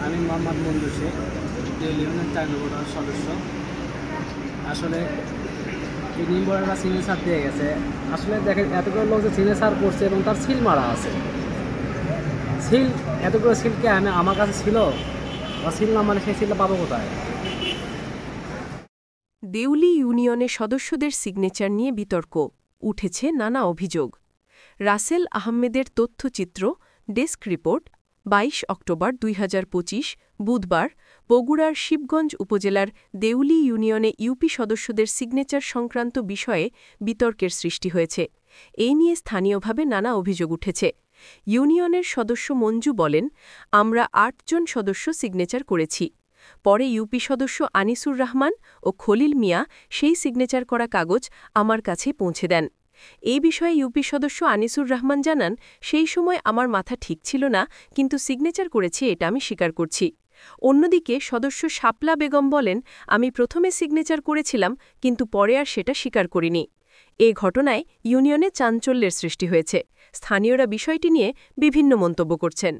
আমি মোহাম্মদ মঞ্জুর শেখ ইউনিয়নের 4 নম্বর ওয়ার্ড সদস্য। আসলে এই নিম্বরাটা সিগনেচার দিয়ে গেছে। আসলে দেখেন এতগুলো লোক যে সিগনেচার করছে এবং তার সিল মারা আছে। সিল এতগুলো সিলকে আমার কাছে ছিল বা সিল না মানে সেই সিলটা পাবো কোথায়? দেউলি ইউনিয়নে সদস্যদের সিগনেচার নিয়ে বিতর্ক, উঠেছে নানা অভিযোগ। রাসেল আহমেদের তথ্যচিত্র, ডেস্ক রিপোর্ট। 22 অক্টোবর 2025 বুধবার বগুড়ার শিবগঞ্জ উপজেলার দেউলি ইউনিয়নে ইউপি সদস্যদের সিগনেচার সংক্রান্ত বিষয়ে বিতর্কের সৃষ্টি হয়েছে। এই নিয়ে স্থানীয়ভাবে নানা অভিযোগ উঠেছে। ইউনিয়নের সদস্য মঞ্জু বলেন, আমরা 8 জন সদস্য সিগনেচার করেছি। পরে ইউপি সদস্য আনিসুর রহমান ও খলিল মিয়া সেই সিগনেচার করা কাগজ আমার কাছে পৌঁছে দেন। এই বিষয়ে ইউপি সদস্য আনিসুর রহমান জানান, সেই সময় আমার মাথা ঠিক ছিল না, কিন্তু সিগনেচার করেছি এটা আমি স্বীকার করছি। অন্যদিকে সদস্য শাপলা বেগম বলেন, আমি প্রথমে সিগনেচার করেছিলাম কিন্তু পরে আর সেটা স্বীকার করিনি। এ ঘটনায় ইউনিয়নে চাঞ্চল্যের সৃষ্টি হয়েছে। স্থানীয়রা বিষয়টি নিয়ে বিভিন্ন মন্তব্য করছেন।